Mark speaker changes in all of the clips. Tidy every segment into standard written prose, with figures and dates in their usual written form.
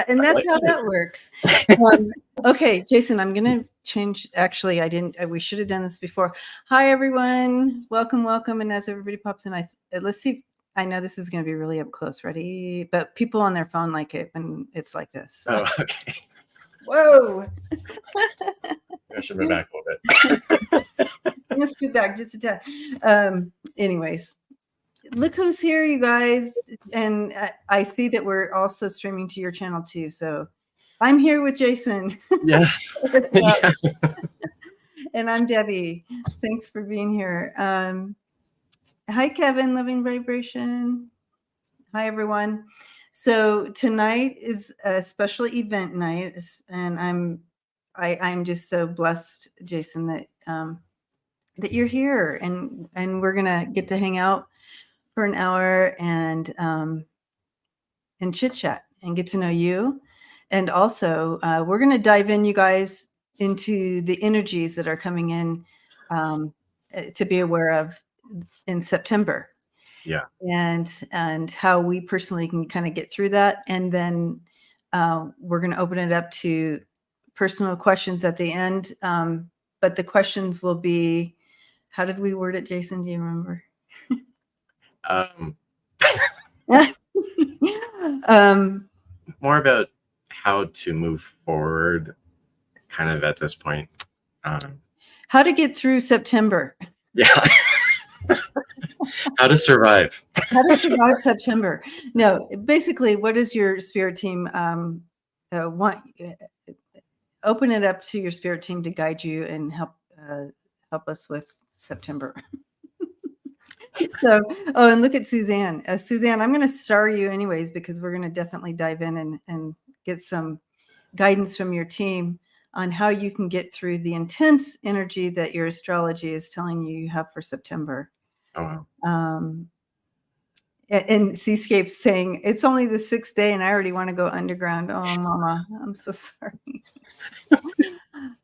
Speaker 1: And that's how that works. Okay, Jason, I'm going to change. Actually, we should have done this before. Hi, everyone. Welcome. And as everybody pops in, let's see. I know this is going to be really up close. Ready? But people on their phone like it when it's like this.
Speaker 2: Oh, okay.
Speaker 1: Whoa.
Speaker 2: I should move back a little bit.
Speaker 1: I'm going to scoot back just a tad. Anyways. Look who's here, you guys. And I see that we're also streaming to your channel too. So I'm here with Jason.
Speaker 2: Yeah.
Speaker 1: Yeah. And I'm Debbie. Thanks for being here. Hi, Kevin, Living Vibration. Hi, everyone. So tonight is a special event night. And I'm just so blessed, Jason, that you're here. And we're going to get to hang out for an hour and chit chat and get to know you. And also we're going to dive in, you guys, into the energies that are coming in to be aware of in September.
Speaker 2: Yeah.
Speaker 1: And how we personally can kind of get through that. And then we're going to open it up to personal questions at the end. But the questions will be, how did we word it, Jason? Do you remember?
Speaker 2: More about how to move forward kind of at this point.
Speaker 1: How to get through September.
Speaker 2: Yeah. How to survive.
Speaker 1: How to survive September. No, basically, what does your spirit team want? Open it up to your spirit team to guide you and help us with September. So, and look at Suzanne. Suzanne, I'm going to star you anyways, because we're going to definitely dive in and get some guidance from your team on how you can get through the intense energy that your astrology is telling you have for September.
Speaker 2: Oh, wow.
Speaker 1: And Seascape's saying, it's only the 6th day and I already want to go underground. Oh, Mama, I'm so sorry.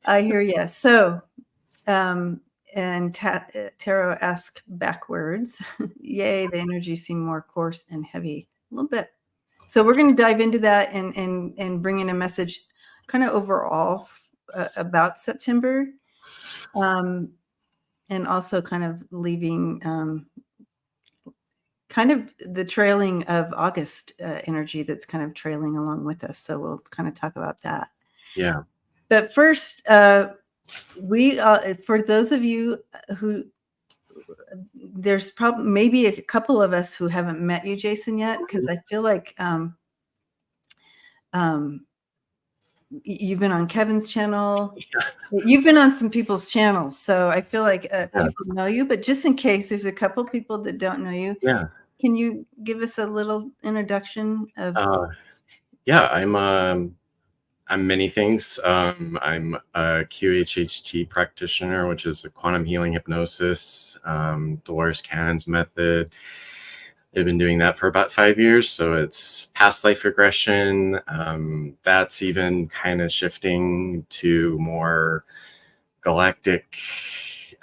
Speaker 1: I hear you. So, and Tarot asked backwards. Yay, the energy seemed more coarse and heavy. A little bit. So we're going to dive into that and bring in a message kind of overall about September. And also kind of leaving kind of the trailing of August energy that's kind of trailing along with us. So we'll kind of talk about that.
Speaker 2: Yeah.
Speaker 1: But first, we for those of you who there's probably maybe a couple of us who haven't met you, Jason, yet, because I feel like you've been on Kevin's channel. You've been on some people's channels, so I feel like people know you. But just in case there's a couple people that don't know you, can you give us a little introduction of?
Speaker 2: Yeah, I'm many things. I'm a QHHT practitioner, which is a quantum healing hypnosis, Dolores Cannon's method. I've been doing that for about 5 years. So it's past life regression. That's even kind of shifting to more galactic,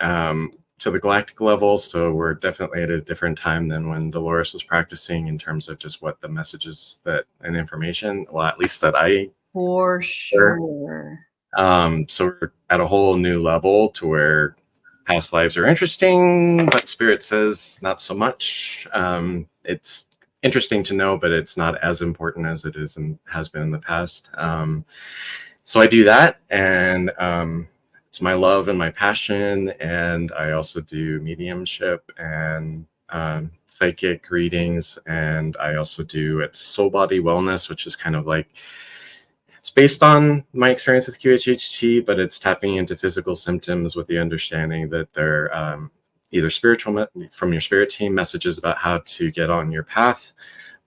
Speaker 2: to the galactic level. So we're definitely at a different time than when Dolores was practicing in terms of just what the messages and information, well, at least that I
Speaker 1: For sure.
Speaker 2: So we're at a whole new level to where past lives are interesting, but spirit says not so much. It's interesting to know, but it's not as important as it is and has been in the past. So I do that, and it's my love and my passion. And I also do mediumship and psychic readings, and I also do soul body wellness, which is kind of like, it's based on my experience with QHHT, but it's tapping into physical symptoms with the understanding that they're either spiritual from your spirit team, messages about how to get on your path,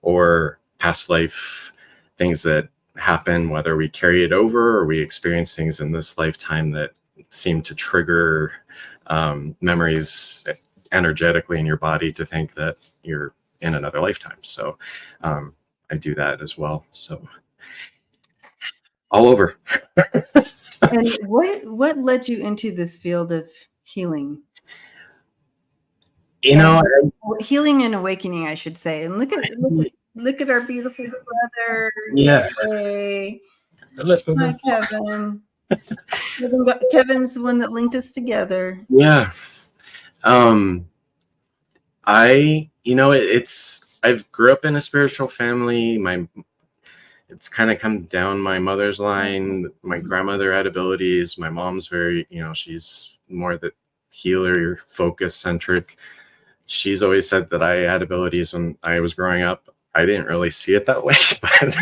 Speaker 2: or past life things that happen, whether we carry it over or we experience things in this lifetime that seem to trigger memories energetically in your body to think that you're in another lifetime. So I do that as well. So all over.
Speaker 1: And what led you into this field of healing?
Speaker 2: You know,
Speaker 1: healing and awakening, I should say. And look at Look at our beautiful brother.
Speaker 2: Yeah.
Speaker 1: Yay. Hi, Kevin. Kevin's the one that linked us together.
Speaker 2: Yeah. I've grew up in a spiritual family. It's kind of come down my mother's line. My grandmother had abilities. My mom's very, she's more the healer, focus centric. She's always said that I had abilities when I was growing up. I didn't really see it that way, but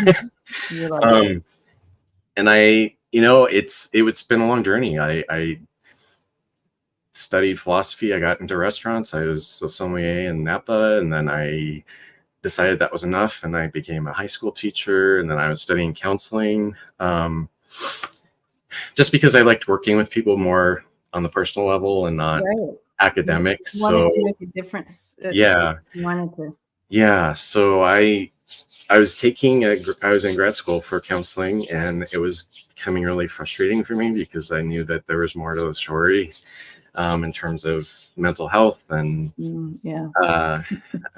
Speaker 2: and it's been a long journey. I studied philosophy. I got into restaurants. I was a sommelier in Napa, and then I decided that was enough, and I became a high school teacher, and then I was studying counseling, just because I liked working with people more on the personal level and not academics.
Speaker 1: You wanted to make a difference.
Speaker 2: Yeah.
Speaker 1: You wanted to.
Speaker 2: Yeah. So I was in grad school for counseling, and it was becoming really frustrating for me because I knew that there was more to the story, in terms of mental health and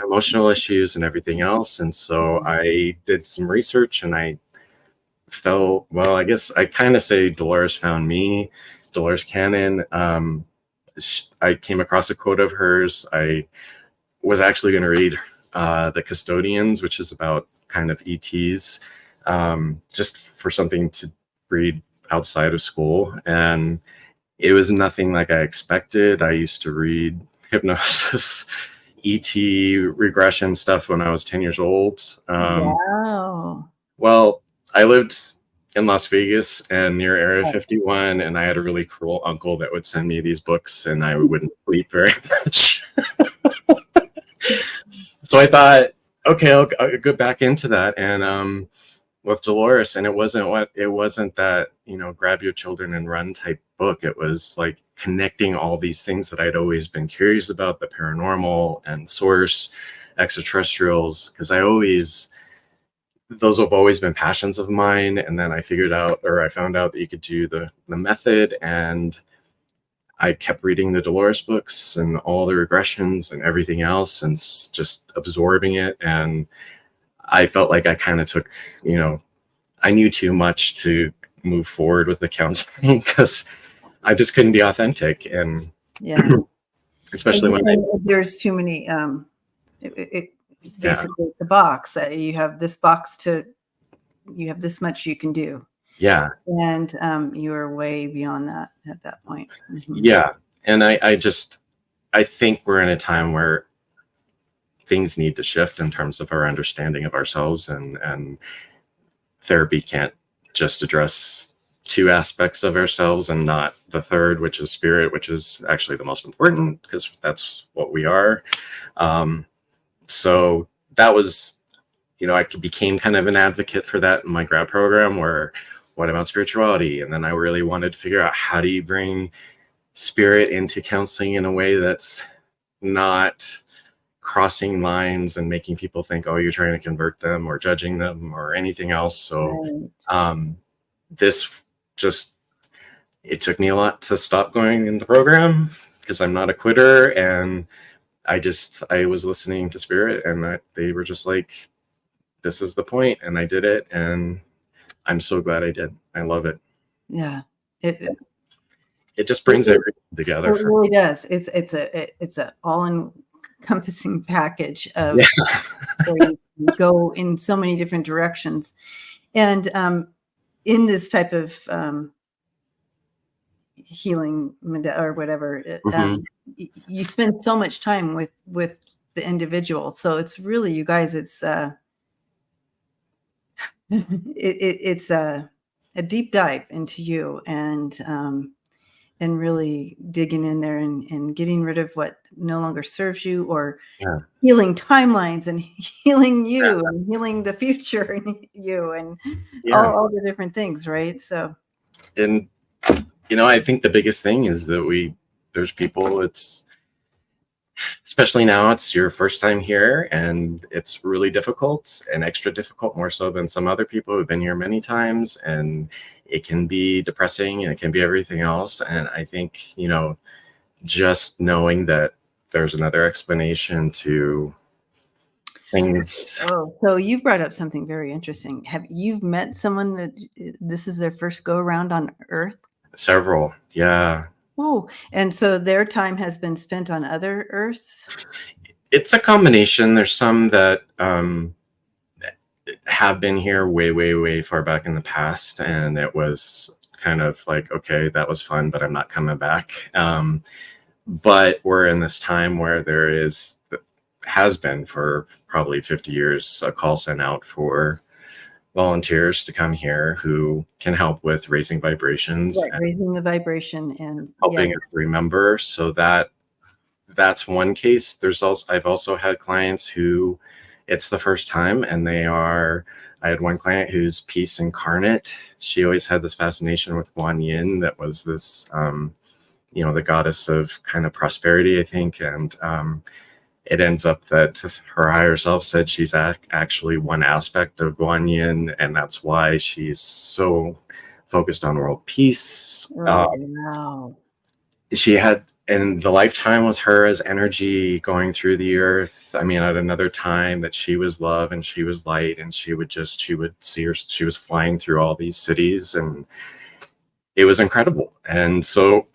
Speaker 2: emotional issues and everything else. And so I did some research, and I felt, well, I guess I kind of say Dolores found me. Dolores Cannon. I came across a quote of hers. I was actually going to read The Custodians, which is about kind of ETs, just for something to read outside of school. And it was nothing like I expected. I used to read hypnosis, ET regression stuff when I was 10 years old.
Speaker 1: Wow.
Speaker 2: Well, I lived in Las Vegas and near Area 51, and I had a really cruel uncle that would send me these books, and I wouldn't sleep very much. So I thought, okay, I'll go back into that. And with Dolores, and it wasn't that, grab your children and run type book. It was like connecting all these things that I'd always been curious about, the paranormal and source, extraterrestrials, because those have always been passions of mine. And then I found out that you could do the method, and I kept reading the Dolores books and all the regressions and everything else, and just absorbing it. And I felt like I kind of took, I knew too much to move forward with the counseling because I just couldn't be authentic. And especially when
Speaker 1: there's too many, basically it's a box that you have this you have this much you can do.
Speaker 2: Yeah.
Speaker 1: And you are way beyond that at that point. Mm-hmm.
Speaker 2: Yeah. And I think we're in a time where things need to shift in terms of our understanding of ourselves, and therapy can't just address two aspects of ourselves and not the third, which is spirit, which is actually the most important, because that's what we are. So that was, I became kind of an advocate for that in my grad program, where what about spirituality? And then I really wanted to figure out, how do you bring spirit into counseling in a way that's not crossing lines and making people think, oh, you're trying to convert them or judging them or anything else. So it took me a lot to stop going in the program, because I'm not a quitter. And I was listening to spirit, and they were just like, this is the point. And I did it. And I'm so glad I did. I love it.
Speaker 1: Yeah.
Speaker 2: It just brings everything together.
Speaker 1: It really does. It's a all-encompassing package of where you go in so many different directions. And in this type of healing or whatever, you spend so much time with the individual. So it's really, you guys, it's it's a deep dive into you, and really digging in there and getting rid of what no longer serves you, or healing timelines and healing you and healing the future and you and all the different things, right? So,
Speaker 2: and I think the biggest thing is that there's people, especially now, it's your first time here, and it's really difficult, and extra difficult, more so than some other people who've been here many times. And it can be depressing, and it can be everything else. And I think, just knowing that there's another explanation to things.
Speaker 1: Oh, so you brought up something very interesting. Have you met someone that this is their first go around on Earth?
Speaker 2: Several, yeah.
Speaker 1: Oh, and so their time has been spent on other Earths?
Speaker 2: It's a combination. There's some that have been here way, way, way far back in the past, and it was kind of like, okay, that was fun, but I'm not coming back. But we're in this time where has been for probably 50 years a call sent out for volunteers to come here who can help with raising vibrations,
Speaker 1: Right, raising the vibration and
Speaker 2: helping us remember. So that's one case. I've also had clients who it's the first time, and I had one client who's peace incarnate. She always had this fascination with Guan Yin, that was this the goddess of kind of prosperity, I think. And it ends up that her higher self said she's actually one aspect of Guan Yin, and that's why she's so focused on world peace.
Speaker 1: wow.
Speaker 2: She had, and the lifetime was her as energy going through the earth. I mean, at another time that she was love and she was light, and she would see her, she was flying through all these cities, and it was incredible. And so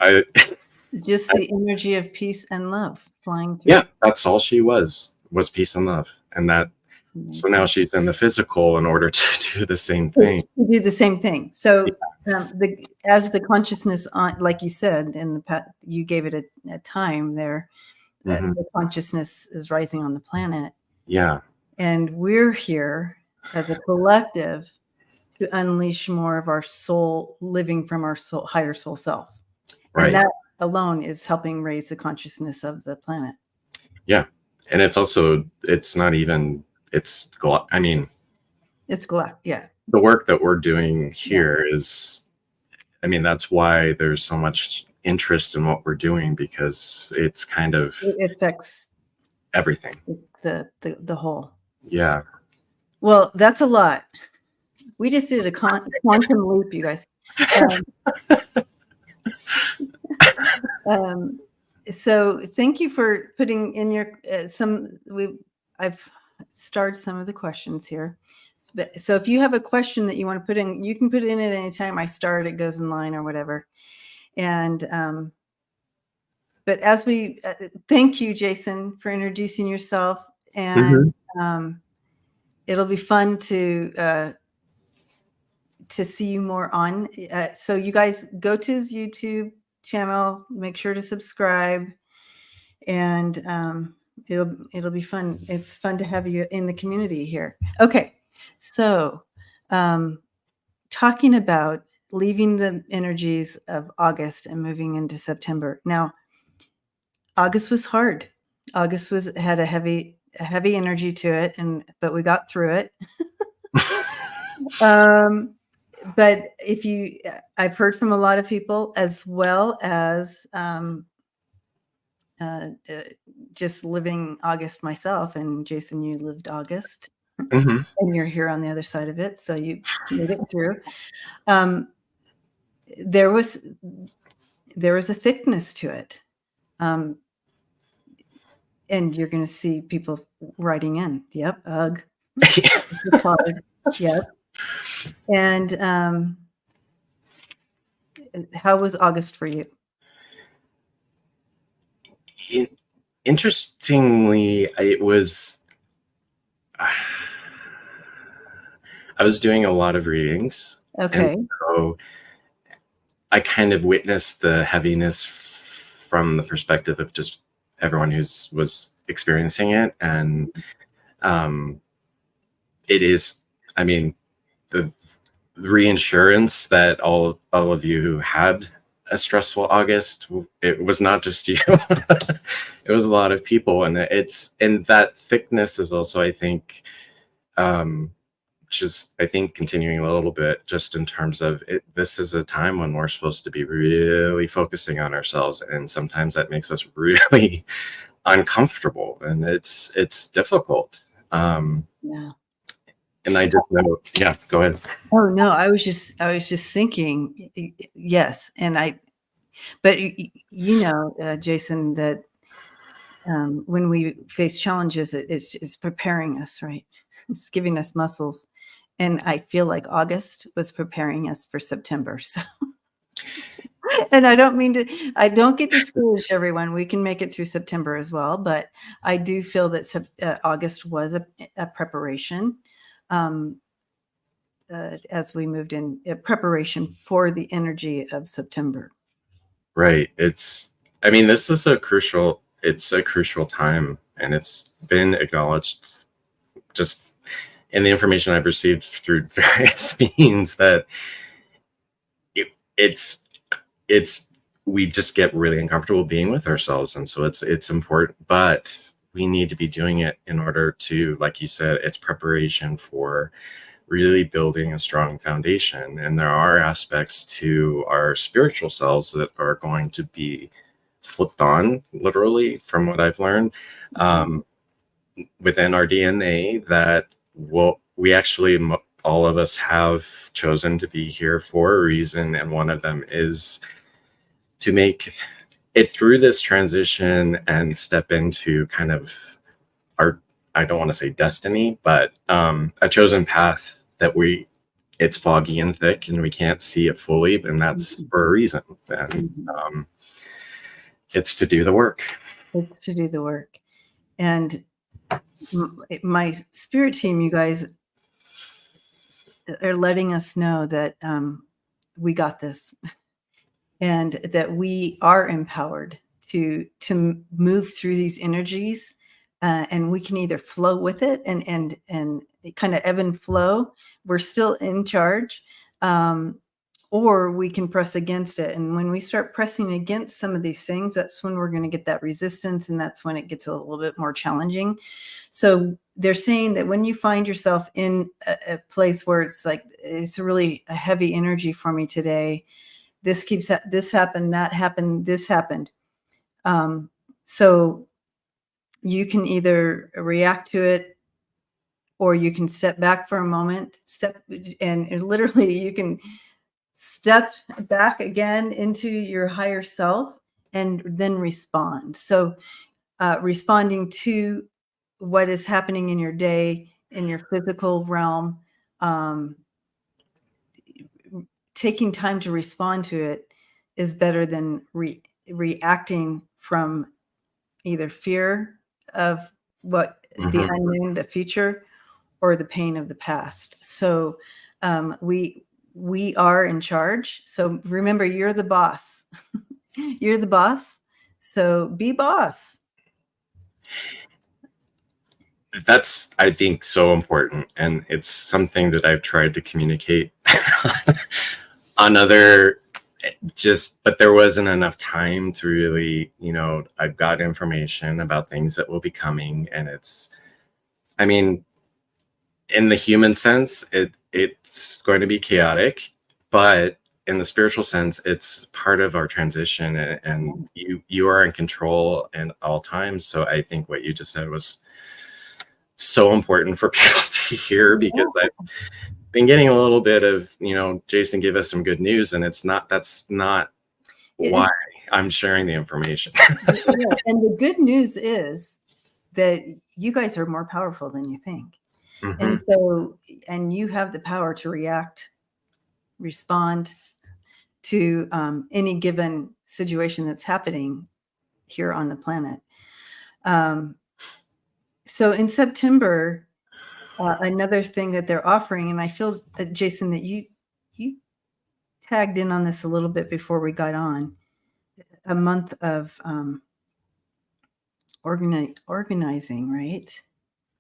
Speaker 1: just the energy of peace and love flying through.
Speaker 2: Yeah, that's all she was peace and love. And so now she's in the physical in order to do the same thing.
Speaker 1: To do the same thing. So as the consciousness, like you said, in the past, you gave it a time there, the consciousness is rising on the planet.
Speaker 2: Yeah.
Speaker 1: And we're here as a collective to unleash more of our soul, living from our soul, higher soul self.
Speaker 2: Right.
Speaker 1: And that alone is helping raise the consciousness of the planet.
Speaker 2: Yeah. And it's not even, it's
Speaker 1: yeah.
Speaker 2: The work that we're doing here is, that's why there's so much interest in what we're doing, because it's kind of,
Speaker 1: it affects
Speaker 2: everything.
Speaker 1: The whole.
Speaker 2: Yeah.
Speaker 1: Well, that's a lot. We just did a quantum leap, you guys. So thank you for putting in your I've starred some of the questions here. So if you have a question that you want to put in, you can put it in at any time. I start, it goes in line or whatever. And but as we thank you, Jason, for introducing yourself, and it'll be fun to see you more on. So you guys go to his YouTube channel, make sure to subscribe, and it'll be fun. It's fun to have you in the community here. Okay, so talking about leaving the energies of August and moving into September. Now, August was hard. August had a heavy energy to it, but we got through it. But I've heard from a lot of people, as well as just living August myself, and Jason, you lived August, and you're here on the other side of it, so you made it through. There was a thickness to it, and you're going to see people writing in. Yep, ugh. Yep. And how was August for you?
Speaker 2: Interestingly, I was doing a lot of readings.
Speaker 1: Okay.
Speaker 2: So I kind of witnessed the heaviness from the perspective of just everyone was experiencing it. And it is, the reinsurance that all of you who had a stressful August, it was not just you. It was a lot of people, and that thickness is also, I think, continuing a little bit, just in terms of it. This is a time when we're supposed to be really focusing on ourselves, and sometimes that makes us really uncomfortable, and it's difficult.
Speaker 1: Yeah.
Speaker 2: And I just know, yeah, go ahead.
Speaker 1: Oh no, I was just thinking, yes, but Jason, that when we face challenges, it's preparing us, right? It's giving us muscles. And I feel like August was preparing us for September. So, and I don't get discouraged, everyone. We can make it through September as well. But I do feel that August was a preparation as we moved in, preparation for the energy of September.
Speaker 2: Right. I mean, this is a crucial time, and it's been acknowledged just in the information I've received through various means that we just get really uncomfortable being with ourselves. And so it's important, but we need to be doing it in order to, like you said, it's preparation for really building a strong foundation. And there are aspects to our spiritual selves that are going to be flipped on, literally, from what I've learned, within our DNA, that we actually, all of us have chosen to be here for a reason. And one of them is to make it through this transition and step into kind of our, I don't want to say destiny, but a chosen path that it's foggy and thick and we can't see it fully, and that's for a reason. And it's to do the work.
Speaker 1: It's to do the work. And my spirit team, you guys are letting us know that we got this, and that we are empowered to move through these energies, and we can either flow with it and kind of ebb and flow. We're still in charge, or we can press against it. And when we start pressing against some of these things, that's when we're going to get that resistance, and that's when it gets a little bit more challenging. So they're saying that when you find yourself in a place where it's like, it's really a heavy energy for me today, this happened, that happened, this happened. So you can either react to it, or you can step back for a moment, and literally you can step back again into your higher self and then respond. So responding to what is happening in your day, in your physical realm, taking time to respond to it is better than reacting from either fear of what the unknown, the future, or the pain of the past. So we are in charge. So remember, you're the boss. You're the boss. So be boss.
Speaker 2: That's, I think, so important. And it's something that I've tried to communicate on other, but there wasn't enough time to really, I've got information about things that will be coming. And I mean, in the human sense, it's going to be chaotic, but in the spiritual sense, it's part of our transition, and you are in control at all times. So I think what you just said was so important for people to hear, because I've been getting a little bit of, Jason, give us some good news, and that's not why I'm sharing the information.
Speaker 1: And the good news is that you guys are more powerful than you think. And so, and you have the power to react, respond to any given situation that's happening here on the planet. So in September, another thing that they're offering, and I feel, Jason, that you tagged in on this a little bit before we got on, a month of organizing, right?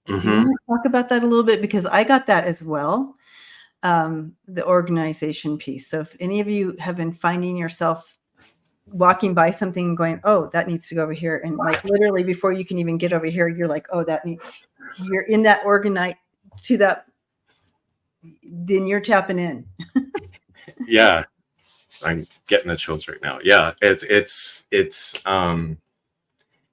Speaker 1: Do you want to talk about that a little bit? Because I got that as well, the organization piece. So if any of you have been finding yourself walking by something and going, oh, that needs to go over here. And like literally before you can even get over here, you're like, oh, you're in that to that, then you're tapping in.
Speaker 2: Yeah. I'm getting the chills right now. Yeah. It's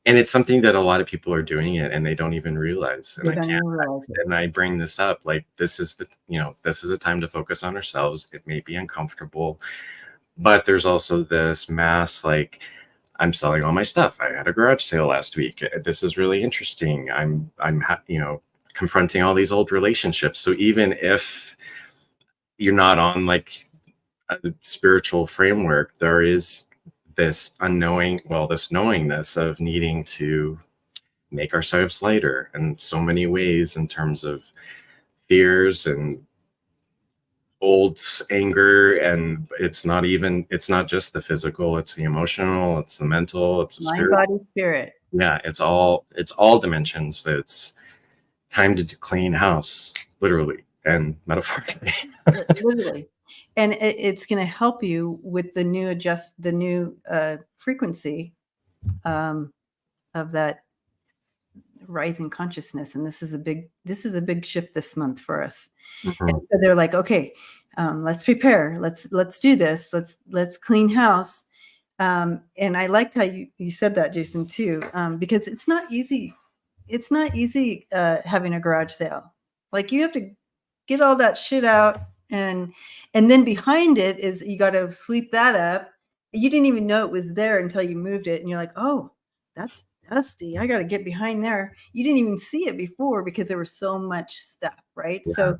Speaker 2: and it's something that a lot of people are doing it and they don't even realize. And I bring this up, like, this is a time to focus on ourselves. It may be uncomfortable, but there's also this mass, like, I'm selling all my stuff. I at a garage sale last week. This is really interesting. I'm confronting all these old relationships. So even if you're not on like a spiritual framework, there is this this knowingness of needing to make ourselves lighter in so many ways, in terms of fears and old anger. And it's not just the physical, it's the emotional, it's the mental, it's the
Speaker 1: Mind,
Speaker 2: spirit.
Speaker 1: body, spirit.
Speaker 2: Yeah, it's all dimensions. It's time to clean house, literally and metaphorically.
Speaker 1: Literally. And it's going to help you with the new frequency of that rising consciousness. And this is a big shift this month for us.
Speaker 2: Mhm.
Speaker 1: And so they're like, okay, let's prepare. Let's do this. Let's clean house. And I liked how you said that, Jason, too, because it's not easy. It's not easy having a garage sale. Like, you have to get all that shit out, and then behind it is, you got to sweep that up. You didn't even know it was there until you moved it, and you're like, oh, that's dusty. I got to get behind there. You didn't even see it before because there was so much stuff, right?
Speaker 2: Yeah.
Speaker 1: So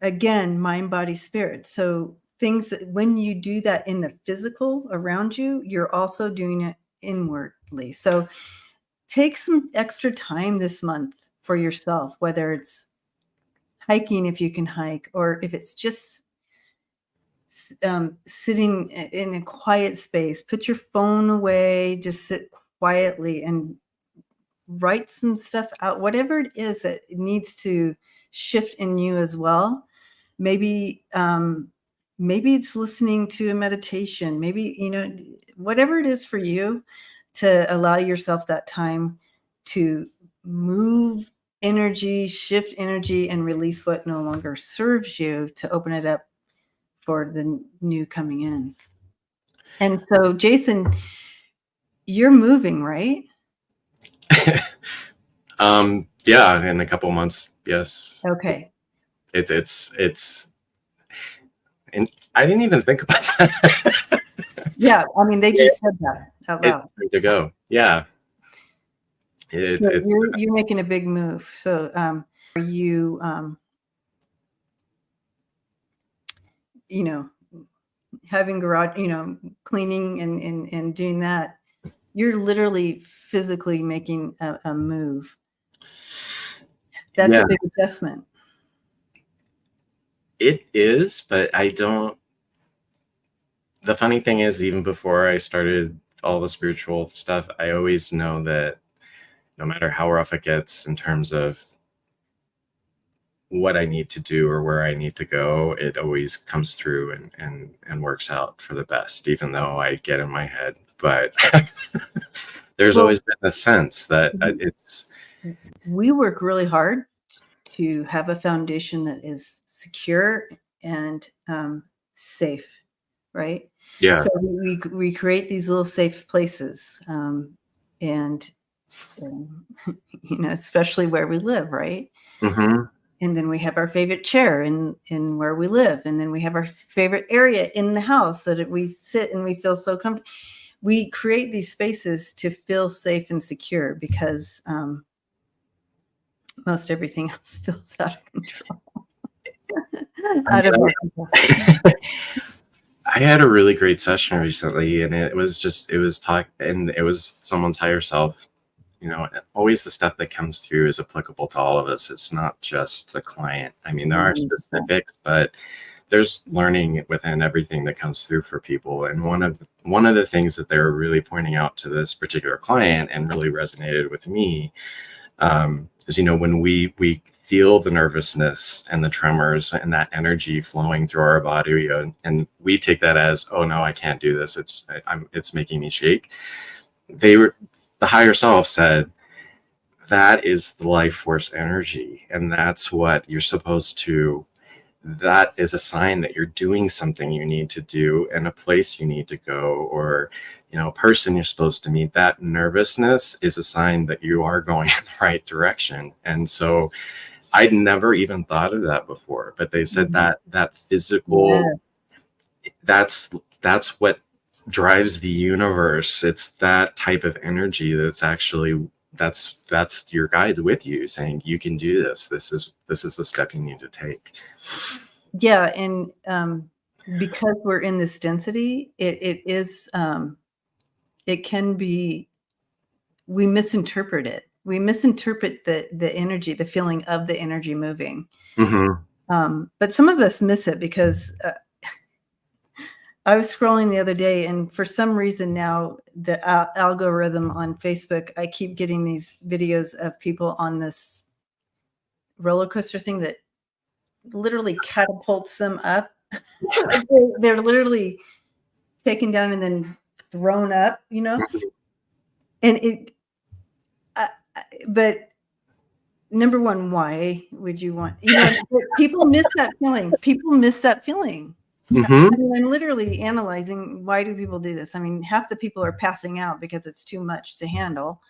Speaker 1: again, mind, body, spirit. So things, when you do that in the physical around you, you're also doing it inwardly. So take some extra time this month for yourself, whether it's hiking, if you can hike, or if it's just sitting in a quiet space. Put your phone away, just sit quietly and write some stuff out, whatever it is that needs to shift in you as well. Maybe it's listening to a meditation, maybe, whatever it is for you, to allow yourself that time to move energy, shift energy, and release what no longer serves you, to open it up for the new coming in. And so, Jason, you're moving, right?
Speaker 2: Yeah, in a couple months. Yes.
Speaker 1: Okay.
Speaker 2: It's and I didn't even think about that.
Speaker 1: Yeah, I mean, they just said that out loud.
Speaker 2: It's time to go. Yeah.
Speaker 1: So
Speaker 2: It's
Speaker 1: you're making a big move. So are you having garage, cleaning and doing that? You're literally physically making a move. That's a big adjustment.
Speaker 2: It is, but I don't. The funny thing is, even before I started all the spiritual stuff, I always know that no matter how rough it gets in terms of what I need to do or where I need to go, it always comes through and works out for the best, even though I get in my head. But there's always been a sense that it's.
Speaker 1: We work really hard to have a foundation that is secure and safe, right?
Speaker 2: Yeah.
Speaker 1: So we create these little safe places, and especially where we live, right?
Speaker 2: Mm-hmm.
Speaker 1: And then we have our favorite chair in where we live, and then we have our favorite area in the house so that we sit and we feel so comfortable. We create these spaces to feel safe and secure, because most everything else feels out of control.
Speaker 2: I had a really great session recently, and it was someone's higher self. Always the stuff that comes through is applicable to all of us. It's not just the client. I mean, there are specifics, but there's learning within everything that comes through for people. And one of the things that they were really pointing out to this particular client and really resonated with me is, when we feel the nervousness and the tremors and that energy flowing through our body, and we take that as, oh no, I can't do this. It's making me shake. The higher self said, that is the life force energy. And that's what you're supposed to, that is a sign that you're doing something you need to do and a place you need to go, or, a person you're supposed to meet. That nervousness is a sign that you are going in the right direction. And so I'd never even thought of that before, but they said that physical, that's what drives the universe. It's that type of energy that's actually that's your guide with you saying you can do this. This is the step you need to take.
Speaker 1: Yeah, and because we're in this density, it is it can be, we misinterpret it. We misinterpret the energy, the feeling of the energy moving. But some of us miss it because I was scrolling the other day, and for some reason now the algorithm on Facebook, I keep getting these videos of people on this roller coaster thing that literally catapults them up. Like they're literally taken down and then thrown up, you know? And it, but number one, why would you want, you know, people miss that feeling. People miss that feeling. I mean, I'm literally analyzing, why do people do this? I mean, half the people are passing out because it's too much to handle.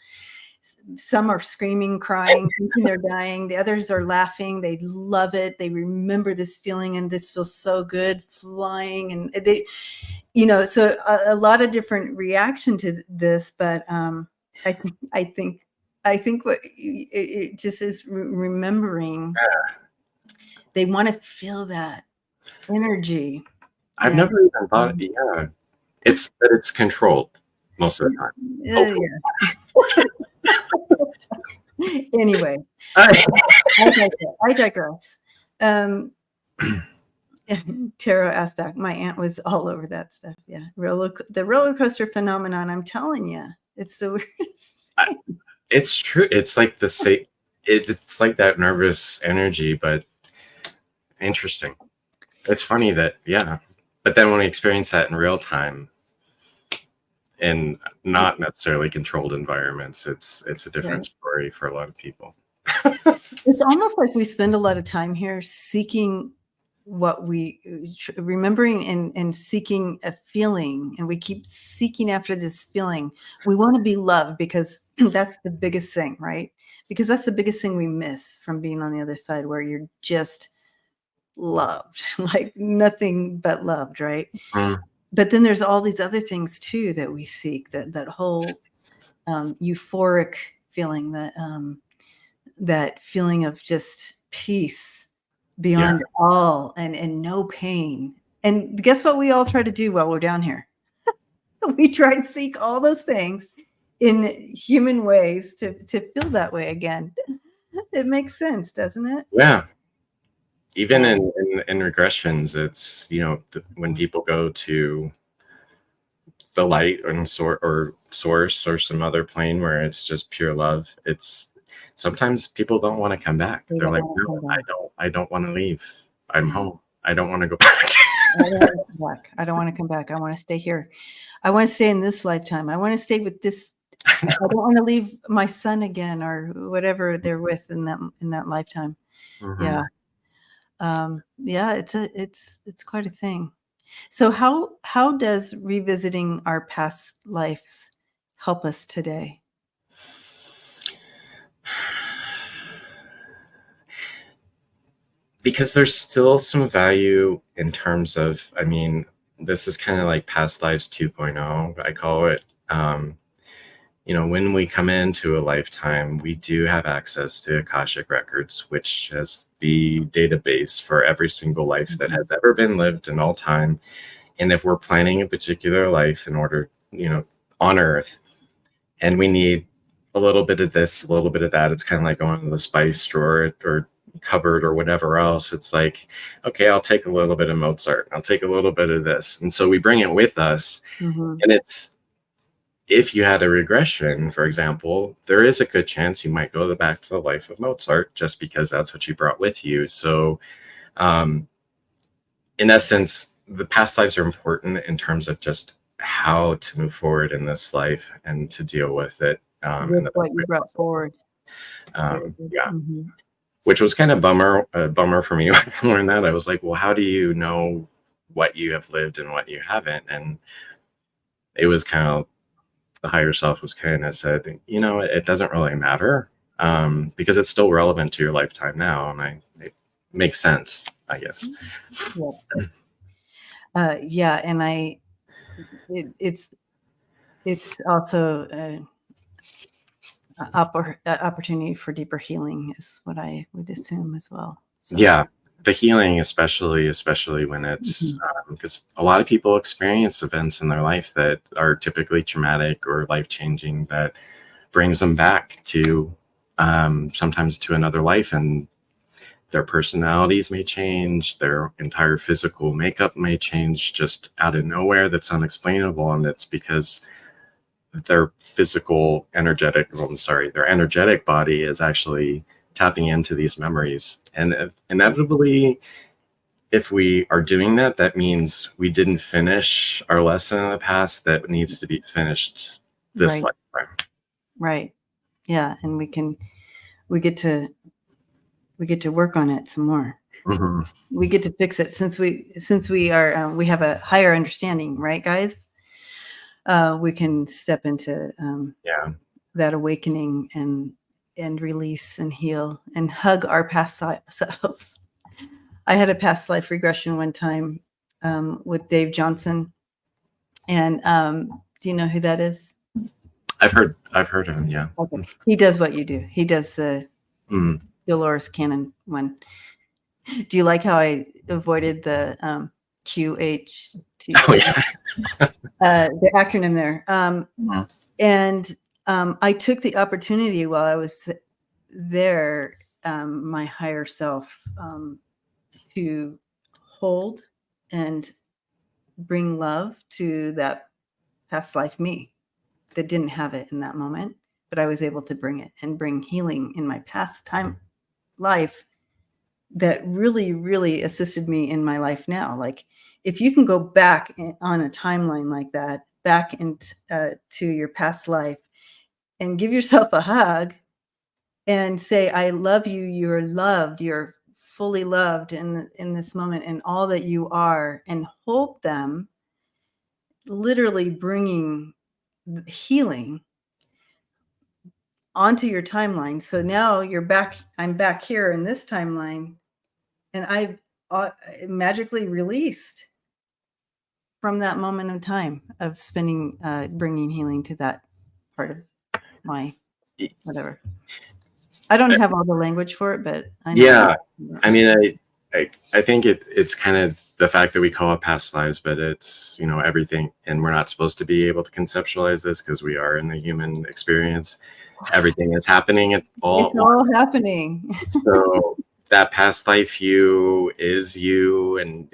Speaker 1: Some are screaming, crying, thinking they're dying. The others are laughing. They love it. They remember this feeling, and this feels so good, flying. And they, you know, so a lot of different reaction to this. But I think what it just is remembering. They want to feel that energy.
Speaker 2: I've never even thought, it's controlled most of the time.
Speaker 1: Yeah. Anyway, I digress. Tara asked back, my aunt was all over that stuff. Yeah. The roller coaster phenomenon, I'm telling you, it's the weirdest thing.
Speaker 2: It's true. It's like it's like that nervous energy, but interesting. It's funny that, but then when we experience that in real time in not necessarily controlled environments, it's a different story for a lot of people.
Speaker 1: It's almost like we spend a lot of time here seeking what we remembering and seeking a feeling, and we keep seeking after this feeling. We want to be loved because that's the biggest thing, right? Because that's the biggest thing we miss from being on the other side, where you're just loved, like nothing but loved, right? But then there's all these other things too that we seek, that whole euphoric feeling, that feeling of just peace beyond all, and no pain. And guess what we all try to do while we're down here? We try to seek all those things in human ways to feel that way again. It makes sense, doesn't it?
Speaker 2: Yeah. Even in regressions, it's, when people go to the light and source or some other plane where it's just pure love, it's sometimes people don't want to come back. They're like, no, I don't want to leave. I'm home. I don't want to go back.
Speaker 1: I don't want to come back. I want to stay here. I want to stay in this lifetime. I want to stay with this. I don't want to leave my son again, or whatever they're with in that lifetime. Yeah. It's quite a thing. So how does revisiting our past lives help us today?
Speaker 2: Because there's still some value in terms of, this is kind of like past lives 2.0, I call it. When we come into a lifetime, we do have access to Akashic records, which is the database for every single life that has ever been lived in all time. And if we're planning a particular life in order, on Earth, and we need a little bit of this, a little bit of that, it's kind of like going to the spice drawer or cupboard or whatever else. It's like, okay, I'll take a little bit of Mozart, I'll take a little bit of this. And so we bring it with us. And it's, if you had a regression, for example, there is a good chance you might go back to the life of Mozart just because that's what you brought with you. So in essence, the past lives are important in terms of just how to move forward in this life and to deal with it.
Speaker 1: With what you brought forward.
Speaker 2: Which was kind of a bummer for me when I learned that. I was like, well, how do you know what you have lived and what you haven't? And it was kind of, the higher self was kind of said, it doesn't really matter because it's still relevant to your lifetime now. And it makes sense, I guess.
Speaker 1: And it's also an opportunity for deeper healing is what I would assume as well. So.
Speaker 2: Yeah, the healing, especially when it's because a lot of people experience events in their life that are typically traumatic or life-changing that brings them back to sometimes to another life, and their personalities may change, their entire physical makeup may change just out of nowhere. That's unexplainable, and it's because their their energetic body is actually tapping into these memories. And inevitably, if we are doing that, that means we didn't finish our lesson in the past that needs to be finished this lifetime.
Speaker 1: Right. Yeah. And we get to work on it some more.
Speaker 2: Mm-hmm.
Speaker 1: We get to fix it since we have a higher understanding, right, guys? We can step into that awakening and release and heal and hug our past selves. I had a past life regression one time with Dave Johnson, and do you know who that is?
Speaker 2: I've heard of him. Yeah.
Speaker 1: Okay. He does what you do. He does the Dolores Cannon one. Do you like how I avoided the QHT?
Speaker 2: Oh yeah.
Speaker 1: The acronym there. And I took the opportunity while I was there, my higher self, to hold and bring love to that past life me that didn't have it in that moment, but I was able to bring it and bring healing in my past time life that really, really assisted me in my life now. Like if you can go back on a timeline like that, back into to your past life and give yourself a hug and say, I love you, you're loved, you're fully loved in this moment and all that you are, and hold them, literally bringing healing onto your timeline. So now I'm back here in this timeline, and I've magically released from that moment of time of spending, bringing healing to that part of my whatever. I don't have all the language for it, but I know.
Speaker 2: Yeah, I mean, I think it's kind of the fact that we call it past lives, but it's, you know, everything, and we're not supposed to be able to conceptualize this because we are in the human experience. Everything is happening at all.
Speaker 1: It's all happening.
Speaker 2: So that past life you is you, and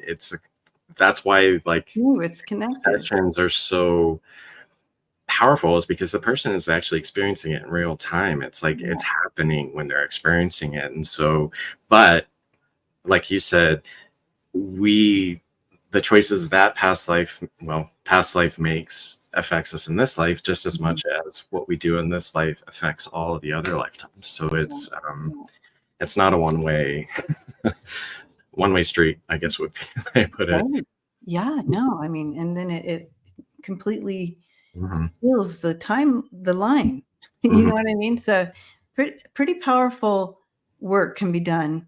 Speaker 2: that's why
Speaker 1: it's connected.
Speaker 2: Sessions are so powerful, is because the person is actually experiencing it in real time. It's like it's happening when they're experiencing it. And so, but like you said, the choices that past life makes affects us in this life just as much as what we do in this life affects all of the other lifetimes. So it's not a one-way street, I guess would be the way I put it.
Speaker 1: Yeah, no, I mean, and then it completely heals the line. You know what I mean? So pretty powerful work can be done